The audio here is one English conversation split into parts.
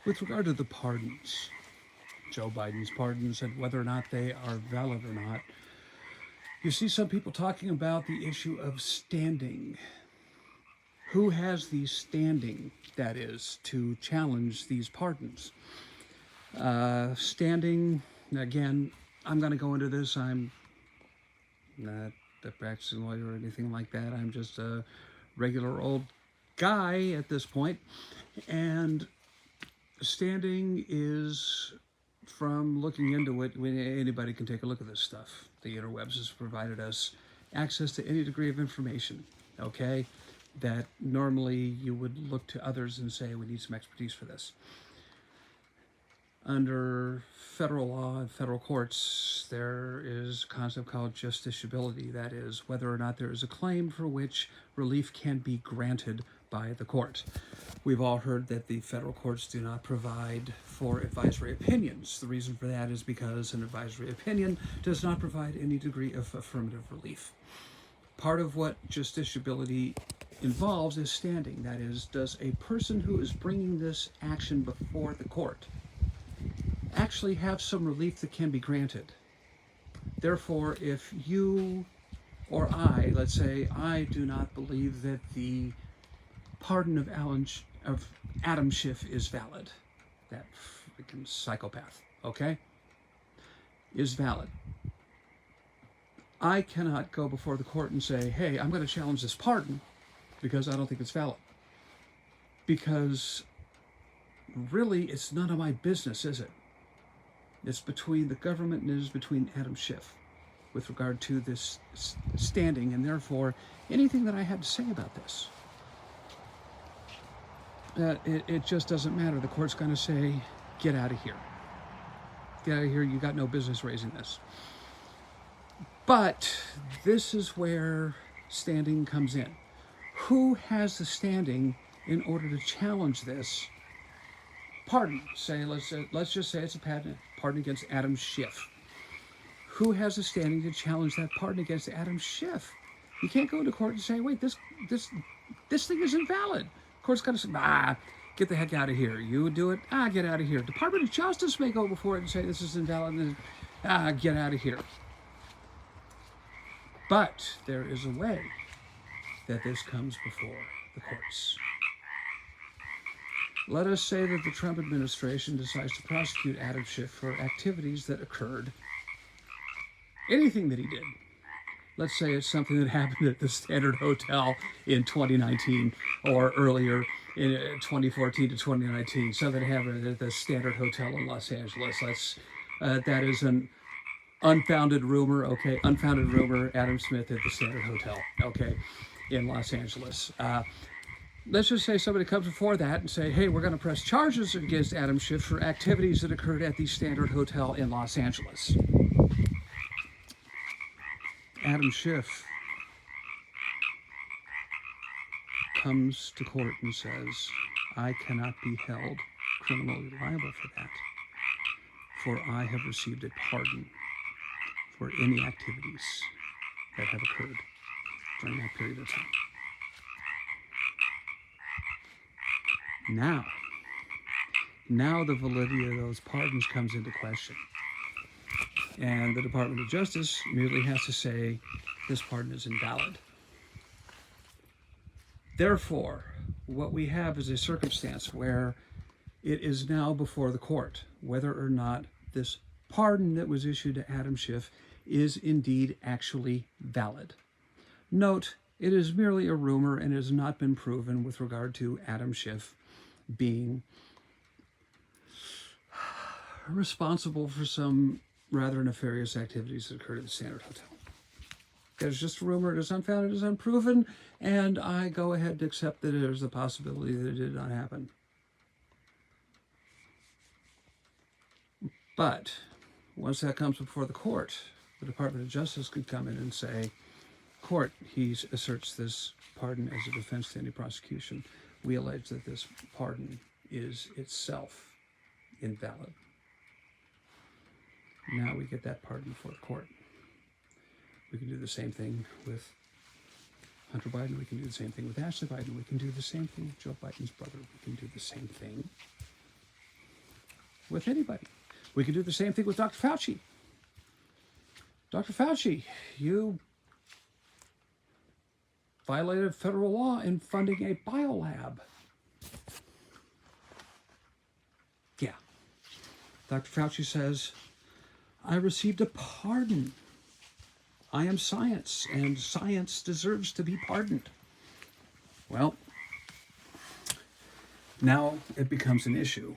With regard to the pardons, Joe Biden's pardons, and whether or not they are valid or not, you see some people talking about the issue of standing. Who has the standing, that is, to challenge these pardons? Standing, again, I'm going to go into this. I'm not a practicing lawyer or anything like that. I'm just a regular old guy at this point. And standing is, from looking into it, anybody can take a look at this stuff. The interwebs has provided us access to any degree of information, okay, that normally you would look to others and say, we need some expertise for this. Under federal law and federal courts, there is a concept called justiciability. That is, whether or not there is a claim for which relief can be granted by the court. We've all heard that the federal courts do not provide for advisory opinions. The reason for that is because an advisory opinion does not provide any degree of affirmative relief. Part of what justiciability involves is standing. That is, does a person who is bringing this action before the court actually have some relief that can be granted? Therefore, if you or I, let's say, I do not believe that the pardon of Adam Schiff is valid, that freaking psychopath, okay, is valid. I cannot go before the court and say, hey, I'm going to challenge this pardon because I don't think it's valid. Because really, it's none of my business, is it? It's between the government and it is between Adam Schiff with regard to this standing, and therefore anything that I had to say about this, it just doesn't matter. The court's going to say, get out of here. Get out of here. You got no business raising this. But this is where standing comes in. Who has the standing in order to challenge this pardon? Say, let's just say it's a pardon against Adam Schiff. Who has the standing to challenge that pardon against Adam Schiff? You can't go to court and say, wait, this thing is invalid. The court's got to say, get the heck out of here. You would do it? Get out of here. Department of Justice may go before it and say this is invalid. Get out of here. But there is a way that this comes before the courts. Let us say that the Trump administration decides to prosecute Adam Schiff for activities that occurred, anything that he did. Let's say it's something that happened at the Standard Hotel in 2019 or earlier in 2014 to 2019. Something happened at the Standard Hotel in Los Angeles. That is an unfounded rumor, okay? Unfounded rumor, Adam Smith at the Standard Hotel, okay, in Los Angeles. Let's just say somebody comes before that and say, hey, we're going to press charges against Adam Schiff for activities that occurred at the Standard Hotel in Los Angeles. Adam Schiff comes to court and says, I cannot be held criminally liable for that, for I have received a pardon for any activities that have occurred during that period of time. Now the validity of those pardons comes into question. And the Department of Justice merely has to say this pardon is invalid. Therefore, what we have is a circumstance where it is now before the court whether or not this pardon that was issued to Adam Schiff is indeed actually valid. Note, it is merely a rumor and has not been proven with regard to Adam Schiff being responsible for some rather nefarious activities that occurred at the Standard Hotel. There's just a rumor, it is unfounded, it is unproven, and I go ahead and accept that there's a possibility that it did not happen. But once that comes before the court, the Department of Justice could come in and say, court, he asserts this pardon as a defense to any prosecution. We allege that this pardon is itself invalid. Now we get that pardon before the court. We can do the same thing with Hunter Biden. We can do the same thing with Ashley Biden. We can do the same thing with Joe Biden's brother. We can do the same thing with anybody. We can do the same thing with Dr. Fauci. Dr. Fauci, you violated federal law in funding a biolab. Yeah. Dr. Fauci says, I received a pardon. I am science, and science deserves to be pardoned. Well, now it becomes an issue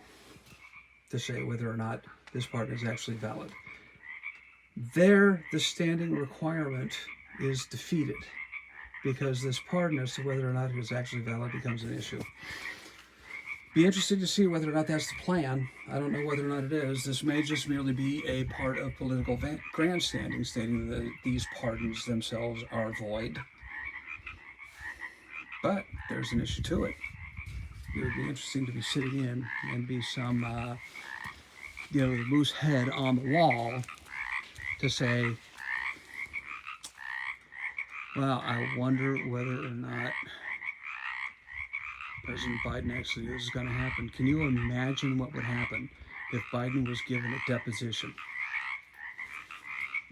to say whether or not this pardon is actually valid. There, the standing requirement is defeated because this pardon as to whether or not it is actually valid becomes an issue. Be interesting to see whether or not that's the plan. I don't know whether or not it is. This may just merely be a part of political grandstanding, stating that these pardons themselves are void. But there's an issue to it. It would be interesting to be sitting in and be some, loose head on the wall to say, well, I wonder whether or not President Biden actually this is going to happen. Can you imagine what would happen if Biden was given a deposition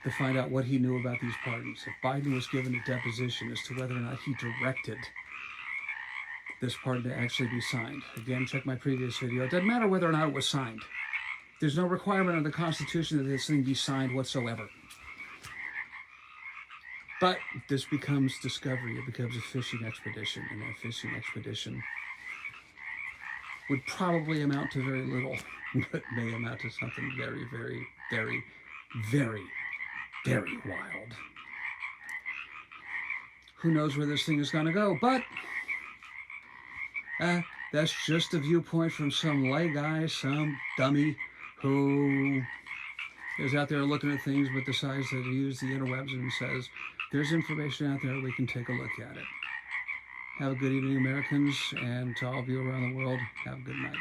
to find out what he knew about these pardons? If Biden was given a deposition as to whether or not he directed this pardon to actually be signed. Again, check my previous video. It doesn't matter whether or not it was signed. There's no requirement in the Constitution that this thing be signed whatsoever. But this becomes discovery. It becomes a fishing expedition, and that fishing expedition would probably amount to very little, but may amount to something very, very, very, very, very wild. Who knows where this thing is going to go, but that's just a viewpoint from some lay guy, some dummy who is out there looking at things but decides to use the interwebs and says, there's information out there, we can take a look at it. Have a good evening, Americans, and to all of you around the world, have a good night.